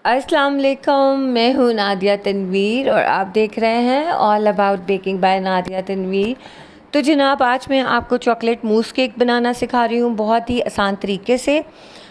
अस्सलाम वालेकुम, मैं हूँ नादिया तनवीर और आप देख रहे हैं all about baking by Nadia Tanvir. तो जनाब, आज मैं आपको चॉकलेट मूस केक बनाना सिखा रही हूँ बहुत ही आसान तरीके से।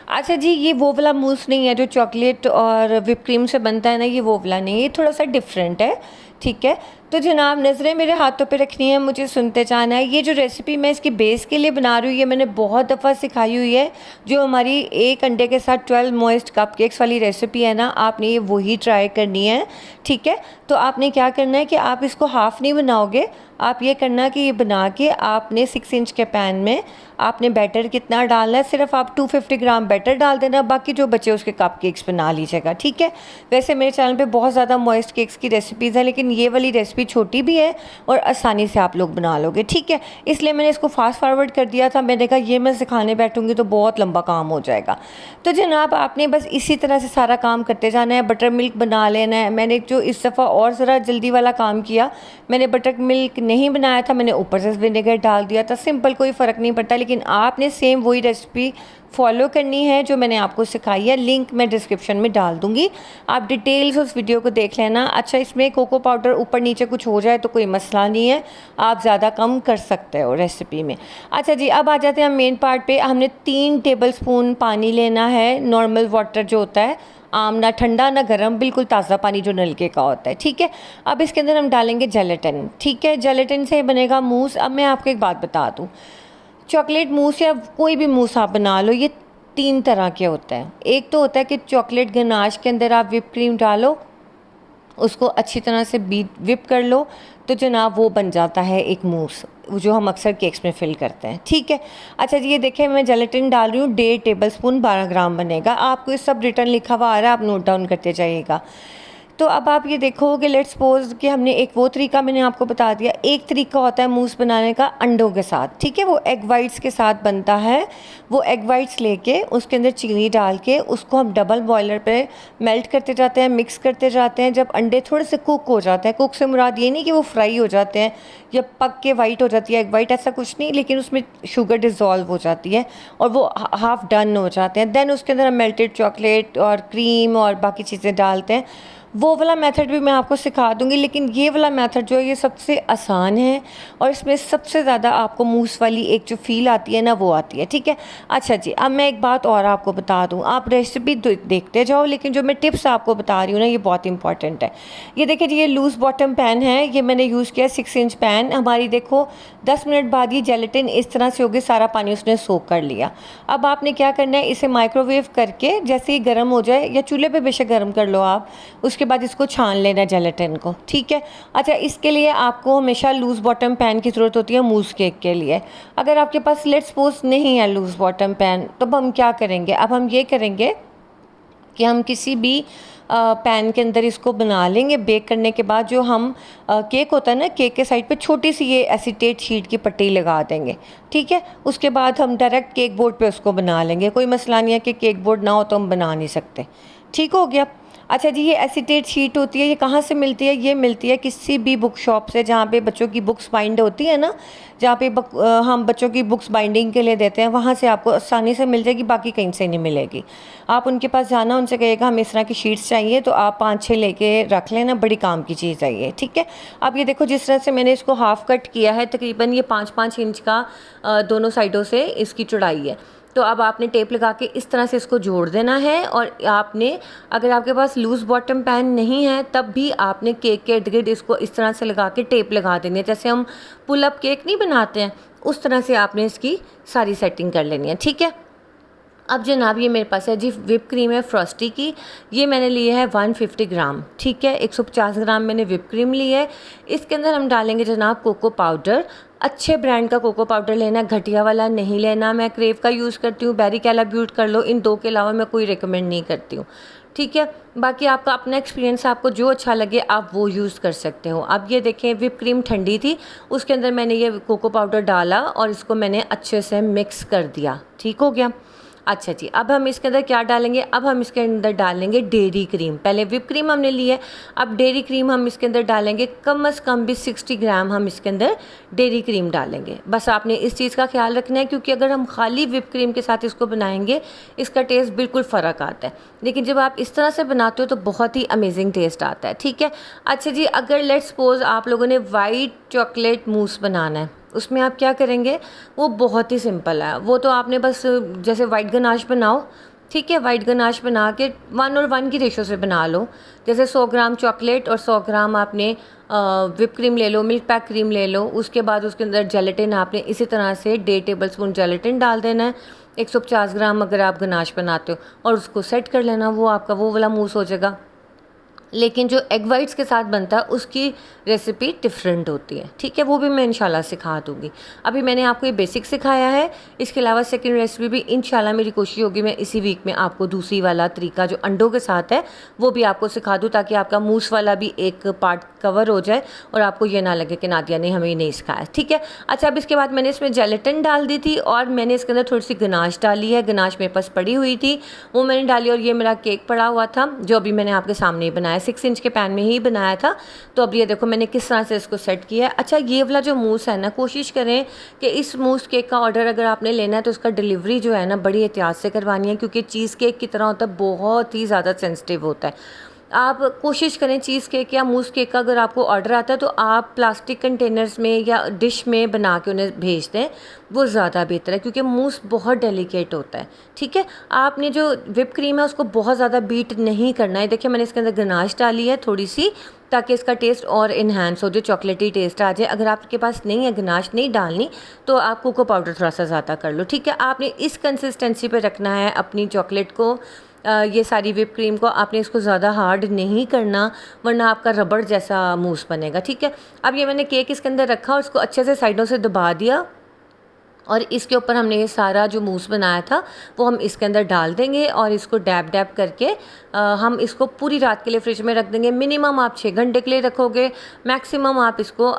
अच्छा जी, ये वो वाला मूस नहीं है जो चॉकलेट और विप क्रीम से बनता है ना, ये वो वाला नहीं है, ये थोड़ा सा डिफरेंट है। ठीक है, तो जनाब नज़रें मेरे हाथों पे रखनी है, मुझे सुनते जाना है। ये जो रेसिपी मैं इसकी बेस के लिए बना रही हूँ, ये मैंने बहुत दफ़ा सिखाई हुई है। जो हमारी एक अंडे के साथ 12 मॉइस्ट कपकेक्स वाली रेसिपी है ना, आपने ये वही ट्राई करनी है। ठीक है, तो आपने क्या करना है कि आप इसको हाफ़ नहीं बनाओगे, आप ये करना कि ये बना के आपने 6 इंच के पैन में आपने बैटर कितना डालना है, सिर्फ आप 250 ग्राम बैटर डाल देना, बाकी जो बचे उसके कपकेक्स बना लीजिएगा। ठीक है, वैसे मेरे चैनल पे बहुत ज़्यादा मॉइस्ट केक्स की रेसिपीज़ हैं, लेकिन ये वाली रेसिपी छोटी भी है और आसानी से आप लोग बना लोगे। ठीक है, इसलिए मैंने इसको फास्ट फॉरवर्ड कर दिया था। मैंने कहा ये मैं सिखाने बैठूंगी तो बहुत लंबा काम हो जाएगा। तो जनाब, आपने बस इसी तरह से सारा काम करते जाना है। बटर मिल्क बना लेना है। मैंने जो इस दफ़ा और ज़रा जल्दी वाला काम किया, मैंने बटर मिल्क नहीं बनाया था, मैंने ऊपर से विनेगर डाल दिया था। सिंपल, कोई फ़र्क नहीं पड़ता, लेकिन आपने सेम वही रेसिपी फॉलो करनी है जो मैंने आपको सिखाई है। लिंक मैं डिस्क्रिप्शन में डाल दूंगी, आप डिटेल्स उस वीडियो को देख लेना। अच्छा, इसमें कोको पाउडर ऊपर नीचे कुछ हो जाए तो कोई मसला नहीं है, आप ज़्यादा कम कर सकते हो रेसिपी में। अच्छा जी, अब आ जाते हैं हम मेन पार्ट पे। हमने 3 टेबलस्पून पानी लेना है, नॉर्मल वाटर जो होता है, आम, ना ठंडा ना गर्म, बिल्कुल ताज़ा पानी जो नलके का होता है। ठीक है, अब इसके अंदर हम डालेंगे जेलेटिन। ठीक है, जेलेटिन से बनेगा मूस। अब मैं आपको एक बात बता दूँ, चॉकलेट मूस या कोई भी मूस आप बना लो, ये 3 तरह के होते हैं। एक तो होता है कि चॉकलेट गनाश के अंदर आप विप क्रीम डालो, उसको अच्छी तरह से बीट विप कर लो, तो जनाब वो बन जाता है एक मूस, जो हम अक्सर केक्स में फिल करते हैं। ठीक है, अच्छा जी, ये देखें मैं जेलेटिन डाल रही हूँ 1.5 टेबलस्पून, 12 ग्राम बनेगा। आपको ये सब रिटर्न लिखा हुआ आ रहा है, आप नोट डाउन करते जाइएगा। तो अब आप ये देखो कि लेट्स सपोज कि हमने एक वो तरीका मैंने आपको बता दिया। एक तरीका होता है मूस बनाने का अंडों के साथ। ठीक है, वो एग वाइट्स के साथ बनता है। वो एग वाइट्स लेके उसके अंदर चीनी डाल के उसको हम डबल बॉयलर पे मेल्ट करते जाते हैं, मिक्स करते जाते हैं। जब अंडे थोड़े से कुक हो जाते हैं, कुक से मुराद ये नहीं कि वो फ्राई हो जाते हैं या पक के वाइट हो जाती है एग वाइट, ऐसा कुछ नहीं, लेकिन उसमें शुगर डिज़ोल्व हो जाती है और वो हाफ डन हो जाते हैं। देन उसके अंदर हम मेल्टेड चॉकलेट और क्रीम और बाकी चीज़ें डालते हैं। वो वाला मेथड भी मैं आपको सिखा दूंगी, लेकिन ये वाला मेथड जो है ये सबसे आसान है और इसमें सबसे ज़्यादा आपको मूस वाली एक जो फील आती है ना, वो आती है। ठीक है, अच्छा जी, अब मैं एक बात और आपको बता दूं, आप रेसिपी देखते जाओ, लेकिन जो मैं टिप्स आपको बता रही हूँ ना, ये बहुत इंपॉर्टेंट है। ये देखिए जी, ये लूज़ बॉटम पैन है, ये मैंने यूज़ किया 6 इंच पैन। हमारी देखो 10 मिनट बाद ये जेलेटिन इस तरह से होगी, सारा पानी उसने सोख कर लिया। अब आपने क्या करना है, इसे माइक्रोवेव करके जैसे ही गर्म हो जाए, या चूल्हे पे बेशक गर्म कर लो आप, उसके बाद इसको छान लेना जेलेटिन को। ठीक है, अच्छा, इसके लिए आपको हमेशा लूज़ बॉटम पैन की ज़रूरत होती है मूस केक के लिए। अगर आपके पास लेट्स सपोज नहीं है लूज़ बॉटम पैन, तो अब हम क्या करेंगे, अब हम ये करेंगे कि हम किसी भी पैन के अंदर इसको बना लेंगे। बेक करने के बाद जो हम केक होता है ना, केक के साइड पे छोटी सी ये एसीटेट शीट की पट्टी लगा देंगे। ठीक है, उसके बाद हम डायरेक्ट केक बोर्ड पे उसको बना लेंगे। कोई मसला नहीं है कि केक बोर्ड ना हो तो हम बना नहीं सकते। ठीक हो गया। अच्छा जी, ये एसीटेट शीट होती है, ये कहाँ से मिलती है, ये मिलती है किसी भी बुक शॉप से जहाँ पे बच्चों की बुक्स बाइंड होती है ना, जहाँ पे हम बच्चों की बुक्स बाइंडिंग के लिए देते हैं, वहाँ से आपको आसानी से मिल जाएगी, बाकी कहीं से नहीं मिलेगी। आप उनके पास जाना, उनसे कहिएगा हमें इस तरह की शीट्स चाहिए, तो आप 5-6 लेके रख लेना, बड़ी काम की चीज़ है ये। ठीक है, अब ये देखो जिस तरह से मैंने इसको हाफ़ कट किया है, तकरीबन ये 5-5 इंच का दोनों साइडों से इसकी चौड़ाई है। तो अब आपने टेप लगा के इस तरह से इसको जोड़ देना है। और आपने, अगर आपके पास लूज़ बॉटम पैन नहीं है, तब भी आपने केक के इर्द गिर्द इसको इस तरह से लगा के टेप लगा देनी है, जैसे हम पुल अप केक नहीं बनाते हैं, उस तरह से आपने इसकी सारी सेटिंग कर लेनी है। ठीक है, अब जनाब ये मेरे पास है जी विप क्रीम है फ्रॉस्टी की, ये मैंने ली है 150 ग्राम। ठीक है, 150 ग्राम मैंने विप क्रीम ली है। इसके अंदर हम डालेंगे जनाब कोको पाउडर। अच्छे ब्रांड का कोको पाउडर लेना, घटिया वाला नहीं लेना। मैं क्रेव का यूज़ करती हूँ, बेरी कैलाब्यूट कर लो, इन 2 के अलावा मैं कोई रिकमेंड नहीं करती हूँ। ठीक है, बाकी आपका अपना एक्सपीरियंस, आपको जो अच्छा लगे आप वो यूज़ कर सकते हो। अब ये देखें, विप क्रीम ठंडी थी, उसके अंदर मैंने ये कोको पाउडर डाला और इसको मैंने अच्छे से मिक्स कर दिया। ठीक हो गया। अच्छा जी, अब हम इसके अंदर क्या डालेंगे, अब हम इसके अंदर डालेंगे डेयरी क्रीम। पहले व्हिप क्रीम हमने ली है, अब डेयरी क्रीम हम इसके अंदर डालेंगे, कम से कम भी 60 ग्राम हम इसके अंदर डेयरी क्रीम डालेंगे। बस आपने इस चीज़ का ख्याल रखना है, क्योंकि अगर हम खाली व्हिप क्रीम के साथ इसको बनाएंगे इसका टेस्ट बिल्कुल फ़र्क आता है, लेकिन जब आप इस तरह से बनाते हो तो बहुत ही अमेजिंग टेस्ट आता है। ठीक है, अच्छा जी, अगर लेट्स सपोज आप लोगों ने वाइट चॉकलेट मूस बनाना है, उसमें आप क्या करेंगे, वो बहुत ही सिंपल है। वो तो आपने बस जैसे वाइट गनाश बनाओ, ठीक है, वाइट गनाश बना के 1 और 1 की रेशो से बना लो। जैसे 100 ग्राम चॉकलेट और 100 ग्राम आपने व्हिप क्रीम ले लो, मिल्क पैक क्रीम ले लो, उसके बाद उसके अंदर जेलेटिन आपने इसी तरह से 1.5 टेबलस्पून जेलेटिन डाल देना है, 150 ग्राम अगर आप गनाश बनाते हो, और उसको सेट कर लेना, वो आपका वो वाला मूस हो जाएगा। लेकिन जो एग वाइट्स के साथ बनता है उसकी रेसिपी डिफरेंट होती है। ठीक है, वो भी मैं इंशाल्लाह सिखा दूँगी। अभी मैंने आपको ये बेसिक सिखाया है, इसके अलावा सेकंड रेसिपी भी इंशाल्लाह मेरी कोशिश होगी मैं इसी वीक में आपको दूसरी वाला तरीका जो अंडों के साथ है वो भी आपको सिखा दूँ, ताकि आपका मूस वाला भी एक पार्ट कवर हो जाए और आपको ये ना लगे कि नादिया ने हमें ये नहीं सिखाया। ठीक है, अच्छा, अब इसके बाद मैंने इसमें जेलेटिन डाल दी थी और मैंने इसके अंदर थोड़ी सी गनाश डाली है। गनाश मेरे पास पड़ी हुई थी, वो मैंने डाली, और ये मेरा केक पड़ा हुआ था जो अभी मैंने आपके सामने ही बनाया, 6 इंच के पैन में ही बनाया था। तो अब ये देखो मैंने किस तरह से इसको सेट किया है। अच्छा, ये वाला जो मूस है ना, कोशिश करें कि इस मूस केक का ऑर्डर अगर आपने लेना है तो उसका डिलीवरी जो है ना बड़ी एहतियात से करवानी है, क्योंकि चीज़ केक की तरह होता है, बहुत ही ज़्यादा सेंसिटिव होता है। आप कोशिश करें चीज़ केक या मूस केक का अगर आपको ऑर्डर आता है तो आप प्लास्टिक कंटेनर्स में या डिश में बना के उन्हें भेज दें, वो ज़्यादा बेहतर है, क्योंकि मूस बहुत डेलिकेट होता है। ठीक है, आपने जो व्हिप क्रीम है उसको बहुत ज़्यादा बीट नहीं करना है। देखिए मैंने इसके अंदर गनाश डाली है थोड़ी सी, ताकि इसका टेस्ट और इन्हांस हो जाए, चॉकलेटी टेस्ट आ जाए। अगर आपके पास नहीं है, गनाश नहीं डालनी, तो आप कोको पाउडर थोड़ा सा ज़्यादा कर लो। ठीक है, आपने इस कंसिस्टेंसी पे रखना है अपनी चॉकलेट को, ये सारी व्हिप क्रीम को आपने इसको ज़्यादा हार्ड नहीं करना, वरना आपका रबड़ जैसा मूस बनेगा। ठीक है, अब ये मैंने केक इसके अंदर रखा और इसको अच्छे से साइडों से दबा दिया, और इसके ऊपर हमने ये सारा जो मूस बनाया था वो हम इसके अंदर डाल देंगे, और इसको डैब डैब करके हम इसको पूरी रात के लिए फ्रिज में रख देंगे। मिनिमम आप 6 घंटे के लिए रखोगे, मैक्सिमम आप इसको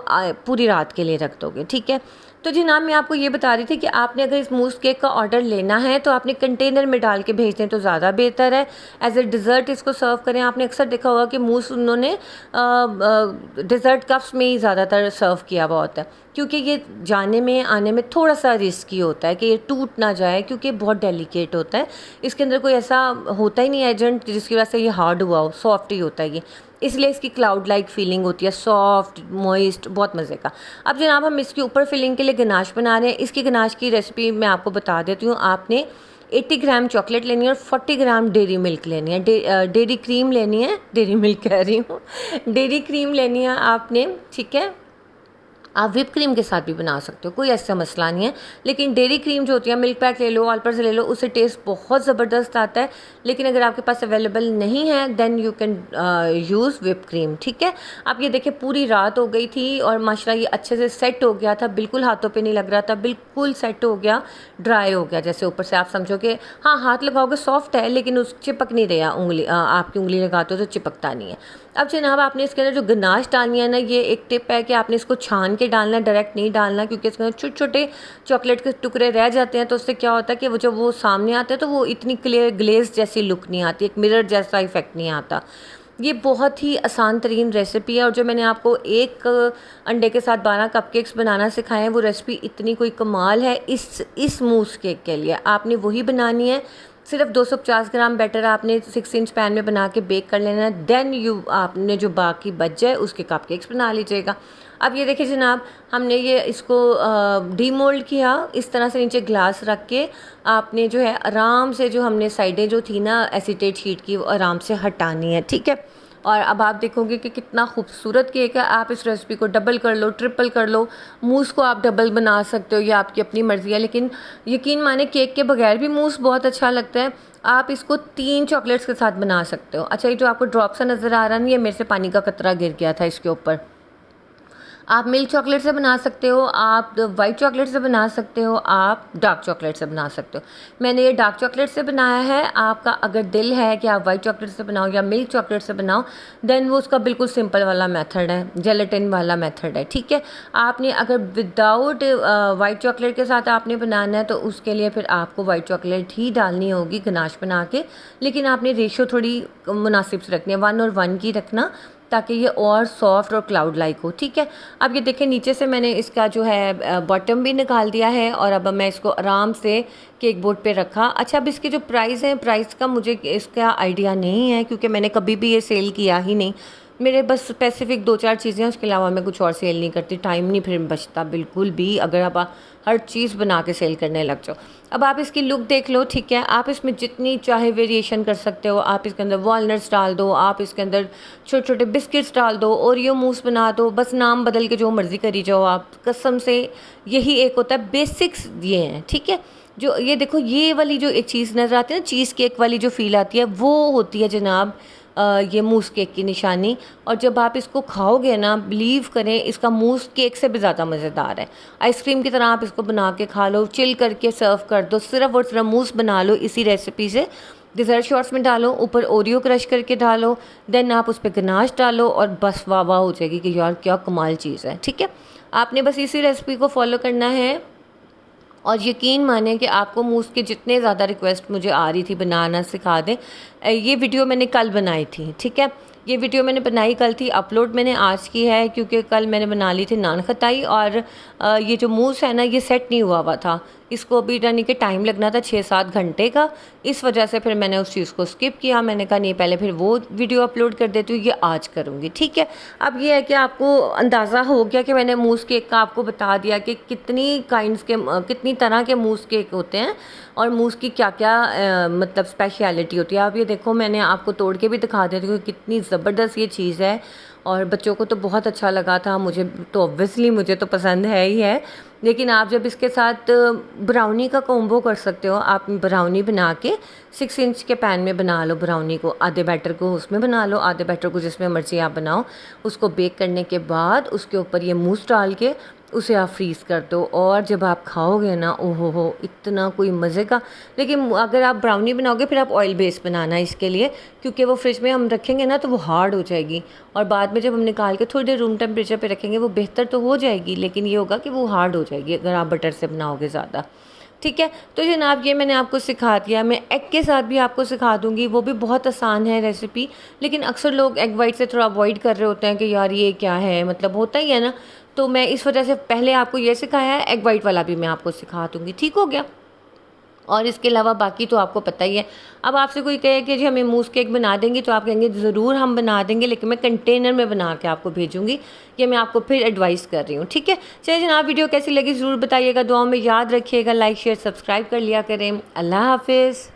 पूरी रात के लिए रख दोगे। ठीक है, तो जनाब मैं आपको ये बता रही थी कि आपने अगर इस मूस केक का ऑर्डर लेना है तो आपने कंटेनर में डाल के भेज दें तो ज़्यादा बेहतर है। एज ए डिज़र्ट इसको सर्व करें। आपने अक्सर देखा होगा कि मूस उन्होंने डिज़र्ट कप्स में ही ज़्यादातर सर्व किया हुआ होता है, क्योंकि ये जाने में आने में थोड़ा सा रिस्की होता है कि ये टूट ना जाए, क्योंकि बहुत डेलिकेट होता है। इसके अंदर कोई ऐसा होता ही नहीं एजेंट जिसकी वजह से ये हार्ड हुआ हो, सॉफ्ट ही होता है ये, इसलिए इसकी क्लाउड लाइक फीलिंग होती है, सॉफ्ट मॉइस्ट, बहुत मज़े का। अब जनाब हम इसके ऊपर फिलिंग के लिए गनाश बना रहे हैं। इसकी गनाश की रेसिपी मैं आपको बता देती हूँ। आपने 80 ग्राम चॉकलेट लेनी है और 40 ग्राम डेयरी मिल्क लेनी है, डेयरी क्रीम लेनी है, डेयरी मिल्क कह रही हूँ, डेयरी क्रीम लेनी है आपने। ठीक है, आप व्हिप क्रीम के साथ भी बना सकते हो, कोई ऐसा मसला नहीं है, लेकिन डेयरी क्रीम जो होती है, मिल्क पैक ले लो, ऑलपर से ले लो, उससे टेस्ट बहुत ज़बरदस्त आता है। लेकिन अगर आपके पास अवेलेबल नहीं है then you can use whip cream. ठीक है, आप ये देखिए पूरी रात हो गई थी और माशाल्लाह ये अच्छे से सेट हो गया था, बिल्कुल हाथों पे नहीं लग रहा था, बिल्कुल सेट हो गया, ड्राई हो गया। जैसे ऊपर से आप समझो कि हाँ हाथ लगाओगे सॉफ्ट है, लेकिन उस चिपक नहीं रहा, उंगली आपकी उंगली लगाते हो तो चिपकता नहीं है। अब जनाब आपने इसके अंदर जो गनाश डालनी है ना, ये एक टिप है कि आपने इसको छान के डालना है, डायरेक्ट नहीं डालना, क्योंकि इसके अंदर छोटे छोटे चॉकलेट के टुकड़े रह जाते हैं, तो उससे क्या होता है कि वो जब वो सामने आते हैं तो वो इतनी क्लियर ग्लेज जैसी लुक नहीं आती, एक मिरर जैसा इफेक्ट नहीं आता। ये बहुत ही आसान तरीन रेसिपी है, और जो मैंने आपको एक अंडे के साथ 12 कपकेक्स बनाना सिखाए हैं वो रेसिपी इतनी कोई कमाल है इस मूस केक के लिए। आपने वही बनानी है, सिर्फ 250 ग्राम बैटर आपने 6 इंच पैन में बना के बेक कर लेना है। देन आपने जो बाकी बच जाए उसके कपकेक्स बना लीजिएगा। अब ये देखिए जनाब, हमने ये इसको डीमोल्ड किया, इस तरह से नीचे ग्लास रख के आपने जो है आराम से, जो हमने साइडें जो थी ना एसीटेट शीट की, वो आराम से हटानी है। ठीक है, और अब आप देखोगे कि कितना खूबसूरत केक है। आप इस रेसिपी को डबल कर लो, ट्रिपल कर लो, मूस को आप डबल बना सकते हो, ये आपकी अपनी मर्ज़ी है, लेकिन यकीन माने केक के बगैर भी मूस बहुत अच्छा लगता है। आप इसको 3 चॉकलेट्स के साथ बना सकते हो। अच्छा, ये जो आपको ड्रॉप सा नज़र आ रहा है, ये मेरे से पानी का कतरा गिर गया था इसके ऊपर। आप मिल्क चॉकलेट से बना सकते हो, आप वाइट चॉकलेट से बना सकते हो, आप डार्क चॉकलेट से बना सकते हो। मैंने ये डार्क चॉकलेट से बनाया है। आपका अगर दिल है कि आप वाइट चॉकलेट से बनाओ या मिल्क चॉकलेट से बनाओ, देन वो उसका बिल्कुल सिंपल वाला मेथड है, जेलेटिन वाला मेथड है, ठीक है। आपने अगर विदाउट वाइट चॉकलेट के साथ आपने बनाना है तो उसके लिए फिर आपको वाइट चॉकलेट ही डालनी होगी गनाश बना के, लेकिन आपने रेशो थोड़ी मुनासिब से रखनी है, 1 और 1 की रखना, ताकि ये और सॉफ्ट और क्लाउड लाइक हो, ठीक है। अब ये देखें नीचे से मैंने इसका जो है बॉटम भी निकाल दिया है और अब मैं इसको आराम से केक बोर्ड पे रखा। अच्छा, अब इसकी जो प्राइस है, प्राइस का मुझे इसका आइडिया नहीं है क्योंकि मैंने कभी भी ये सेल किया ही नहीं। मेरे बस स्पेसिफिक 2-4 चीज़ें हैं, उसके अलावा मैं कुछ और सेल नहीं करती, टाइम नहीं फिर बचता बिल्कुल भी अगर आप हर चीज़ बना के सेल करने लग जाओ। अब आप इसकी लुक देख लो, ठीक है। आप इसमें जितनी चाहे वेरिएशन कर सकते हो, आप इसके अंदर वॉलनट्स डाल दो, आप इसके अंदर छोटे छोटे बिस्किट्स डाल दो, ओरियो मूस बना दो, बस नाम बदल के जो मर्ज़ी करी जाओ आप। कसम से यही एक होता है, बेसिक्स ये हैं, ठीक है। जो ये देखो, ये वाली जो एक चीज़ नज़र आती है ना, चीज़ केक वाली जो फील आती है, वो होती है जनाब ये मूस केक की निशानी। और जब आप इसको खाओगे ना, बिलीव करें, इसका मूस केक से भी ज़्यादा मज़ेदार है। आइसक्रीम की तरह आप इसको बना के खा लो, चिल करके सर्व कर दो, सिर्फ और सिर्फ मूस बना लो इसी रेसिपी से। डिज़र्ट शॉट्स में डालो, ऊपर ओरियो क्रश करके डालो, देन आप उस पर गनाश डालो और बस वाह वाह हो जाएगी कि यार क्या कमाल चीज़ है, ठीक है। आपने बस इसी रेसिपी को फॉलो करना है और यकीन माने कि आपको मूस के जितने ज़्यादा रिक्वेस्ट मुझे आ रही थी बनाना सिखा दें, ये वीडियो मैंने कल बनाई थी, ठीक है। ये वीडियो मैंने बनाई कल थी, अपलोड मैंने आज की है क्योंकि कल मैंने बना ली थी नान खताई और ये जो मूस है ना, ये सेट नहीं हुआ था। इसको अभी यानी कि टाइम लगना था 6-7 घंटे का, इस वजह से फिर मैंने उस चीज़ को स्किप किया। मैंने कहा नहीं, पहले फिर वो वीडियो अपलोड कर देती हूँ, ये आज करूँगी, ठीक है। अब ये है कि आपको अंदाज़ा हो गया कि मैंने मूस केक का आपको बता दिया कि कितनी काइंड्स के कितनी तरह के मूस केक होते हैं और मूस की क्या क्या मतलब स्पेशलिटी होती है। आप ये देखो, मैंने आपको तोड़ के भी दिखा देती हूँ कितनी ज़बरदस्त ये चीज़ है और बच्चों को तो बहुत अच्छा लगा था। मुझे तो ऑब्वियसली मुझे तो पसंद है ही है, लेकिन आप जब इसके साथ ब्राउनी का कॉम्बो कर सकते हो। आप ब्राउनी बना के 6 इंच के पैन में बना लो, ब्राउनी को आधे बैटर को उसमें बना लो, आधे बैटर को जिसमें मर्जी आप बनाओ। उसको बेक करने के बाद उसके ऊपर ये मूस डाल के उसे आप फ्रीज़ कर दो और जब आप खाओगे ना, ओहो हो, इतना कोई मज़े का। लेकिन अगर आप ब्राउनी बनाओगे फिर आप ऑयल बेस बनाना इसके लिए, क्योंकि वो फ्रिज में हम रखेंगे ना तो वो हार्ड हो जाएगी और बाद में जब हम निकाल के थोड़ी देर रूम टेम्परेचर पे रखेंगे वो बेहतर तो हो जाएगी, लेकिन ये होगा कि वो हार्ड हो जाएगी अगर आप बटर से बनाओगे ज़्यादा, ठीक है। तो जनाब ये मैंने आपको सिखा दिया। मैं एग के साथ भी आपको सिखा दूंगी, वो भी बहुत आसान है रेसिपी, लेकिन अक्सर लोग एग वाइट से थोड़ा अवॉइड कर रहे होते हैं कि यार ये क्या है, मतलब होता ही है ना। तो मैं इस वजह से पहले आपको ये सिखाया है, एग वाइट वाला भी मैं आपको सिखा दूंगी, ठीक हो गया। और इसके अलावा बाकी तो आपको पता ही है। अब आपसे कोई कहे कि जी हमें मूस केक बना देंगी, तो आप कहेंगे ज़रूर हम बना देंगे, लेकिन मैं कंटेनर में बना के आपको भेजूंगी। ये मैं आपको फिर एडवाइस कर रही हूँ, ठीक है। चलिए जनाब, वीडियो कैसी लगी ज़रूर बताइएगा, दुआओं में याद रखिएगा, लाइक शेयर सब्सक्राइब कर लिया करें। अल्लाह हाफिज़।